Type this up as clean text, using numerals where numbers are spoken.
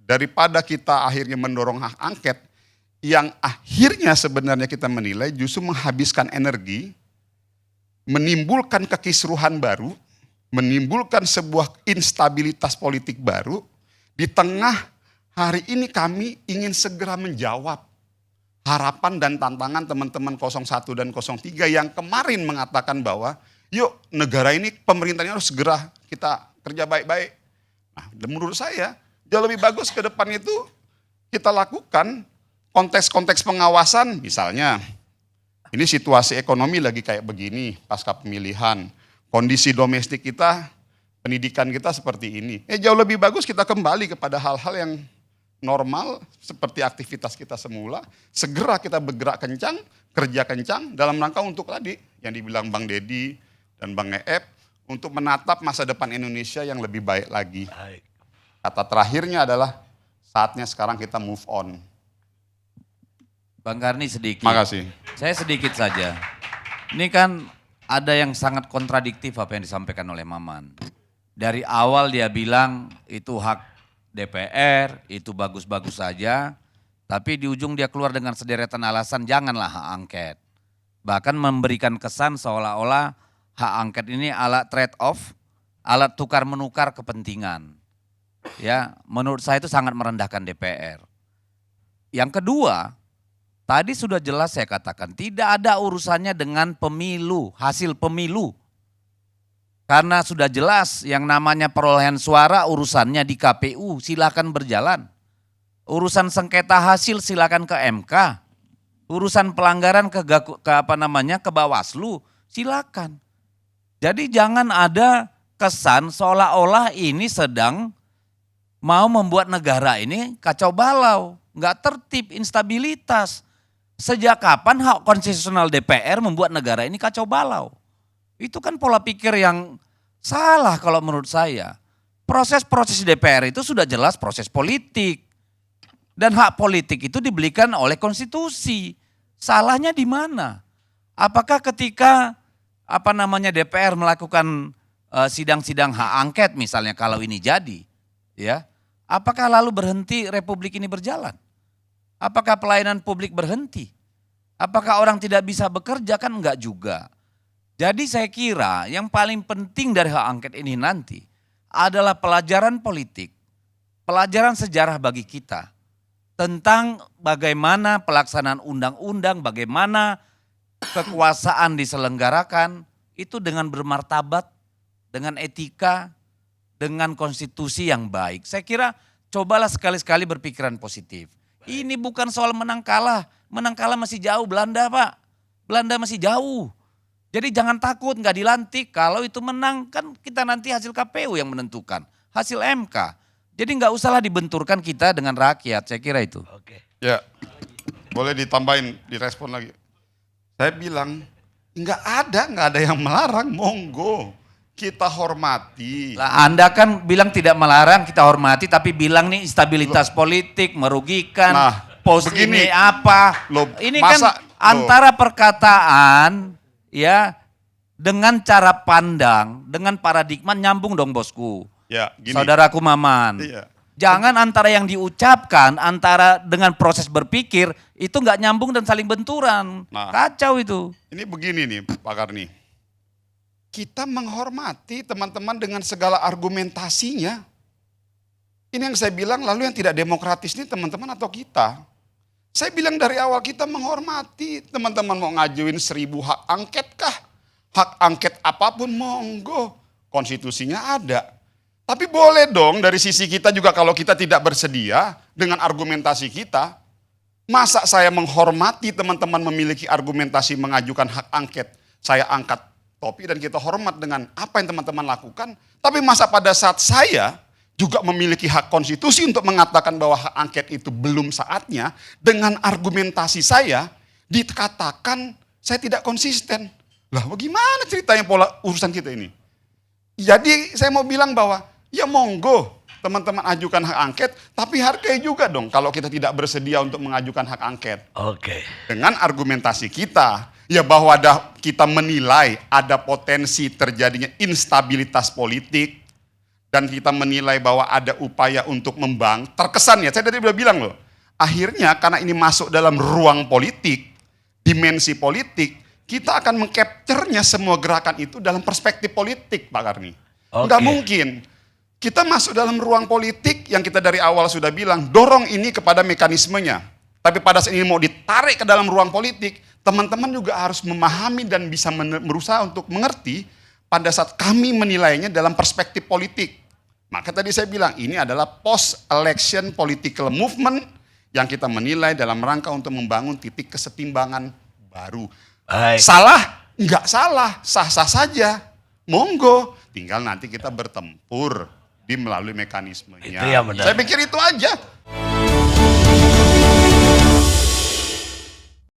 daripada kita akhirnya mendorong hak angket, yang akhirnya sebenarnya kita menilai justru menghabiskan energi, menimbulkan kekisruhan baru, menimbulkan sebuah instabilitas politik baru, di tengah hari ini kami ingin segera menjawab harapan dan tantangan teman-teman 01 dan 03 yang kemarin mengatakan bahwa yuk negara ini pemerintahnya harus segera kita kerja baik-baik. Nah, menurut saya jauh lebih bagus ke depan itu kita lakukan konteks-konteks pengawasan, misalnya ini situasi ekonomi lagi kayak begini pasca pemilihan, kondisi domestik kita, pendidikan kita seperti ini. Jauh lebih bagus kita kembali kepada hal-hal yang normal seperti aktivitas kita semula, segera kita bergerak kencang, kerja kencang dalam rangka untuk tadi yang dibilang Bang Deddy dan Bang Eep untuk menatap masa depan Indonesia yang lebih baik lagi. Kata terakhirnya adalah saatnya sekarang kita move on. Bang Karni sedikit. Makasih. Saya sedikit saja. Ini kan ada yang sangat kontradiktif apa yang disampaikan oleh Maman. Dari awal dia bilang itu hak DPR, itu bagus-bagus saja. Tapi di ujung dia keluar dengan sederetan alasan janganlah hak angket. Bahkan memberikan kesan seolah-olah hak angket ini alat trade off, alat tukar-menukar kepentingan. Ya, menurut saya itu sangat merendahkan DPR. Yang kedua, tadi sudah jelas saya katakan, tidak ada urusannya dengan pemilu, hasil pemilu. Karena sudah jelas yang namanya perolehan suara urusannya di KPU, silakan berjalan. Urusan sengketa hasil silakan ke MK. Urusan pelanggaran ke Bawaslu, silakan. Jadi jangan ada kesan seolah-olah ini sedang mau membuat negara ini kacau balau, nggak tertib, instabilitas. Sejak kapan hak konstitusional DPR membuat negara ini kacau balau? Itu kan pola pikir yang salah kalau menurut saya. Proses-proses DPR itu sudah jelas proses politik. Dan hak politik itu diberikan oleh konstitusi. Salahnya di mana? Apakah ketika DPR melakukan sidang-sidang hak angket misalnya kalau ini jadi, ya, apakah lalu berhenti republik ini berjalan? Apakah pelayanan publik berhenti? Apakah orang tidak bisa bekerja? Kan enggak juga. Jadi saya kira yang paling penting dari hak angket ini nanti adalah pelajaran politik, pelajaran sejarah bagi kita tentang bagaimana pelaksanaan undang-undang, bagaimana kekuasaan diselenggarakan itu dengan bermartabat, dengan etika, dengan konstitusi yang baik. Saya kira cobalah sekali-sekali berpikiran positif. Ini bukan soal menang kalah masih jauh Belanda Pak. Belanda masih jauh. Jadi jangan takut nggak dilantik, kalau itu menang kan kita nanti hasil KPU yang menentukan, hasil MK. Jadi nggak usahlah dibenturkan kita dengan rakyat, saya kira itu. Oke. Ya, boleh ditambahin, direspon lagi. Saya bilang nggak ada yang melarang, monggo. Kita hormati. Lah Anda kan bilang tidak melarang, kita hormati, tapi bilang nih stabilitas politik merugikan. Nah, pos begini. ini apa? Loh, ini masa, kan antara perkataan ya dengan cara pandang, dengan paradigma nyambung dong bosku. Ya, gini. Saudaraku Maman. Iya. Jangan antara yang diucapkan, antara dengan proses berpikir, itu nggak nyambung dan saling benturan. Nah. Kacau itu. Ini begini nih Pak Karni. Kita menghormati teman-teman dengan segala argumentasinya. Ini yang saya bilang, lalu yang tidak demokratis ini teman-teman atau kita? Saya bilang dari awal kita menghormati, teman-teman mau ngajuin 1000 hak angket kah? Hak angket apapun monggo, konstitusinya ada. Tapi boleh dong dari sisi kita juga kalau kita tidak bersedia dengan argumentasi kita. Masa saya menghormati teman-teman memiliki argumentasi mengajukan hak angket, saya angkat topi dan kita hormat dengan apa yang teman-teman lakukan. Tapi masa pada saat saya juga memiliki hak konstitusi untuk mengatakan bahwa hak angket itu belum saatnya, dengan argumentasi saya dikatakan saya tidak konsisten. Lah bagaimana ceritanya pola urusan kita ini? Jadi saya mau bilang bahwa ya monggo teman-teman ajukan hak angket, tapi hargai juga dong kalau kita tidak bersedia untuk mengajukan hak angket. Oke. Dengan argumentasi kita, ya bahwa kita menilai ada potensi terjadinya instabilitas politik, dan kita menilai bahwa ada upaya untuk terkesan ya, saya tadi udah bilang loh, akhirnya karena ini masuk dalam ruang politik, dimensi politik, kita akan mengcapture-nya semua gerakan itu dalam perspektif politik, Pak Karni. Enggak mungkin. Kita masuk dalam ruang politik yang kita dari awal sudah bilang, dorong ini kepada mekanismenya. Tapi pada saat ini mau ditarik ke dalam ruang politik, teman-teman juga harus memahami dan bisa berusaha untuk mengerti pada saat kami menilainya dalam perspektif politik. Maka tadi saya bilang ini adalah post-election political movement yang kita menilai dalam rangka untuk membangun titik kesetimbangan baru. Baik. Salah? Enggak salah, sah-sah saja. Monggo, tinggal nanti kita bertempur di melalui mekanismenya. Itu yang benar. Saya pikir itu aja.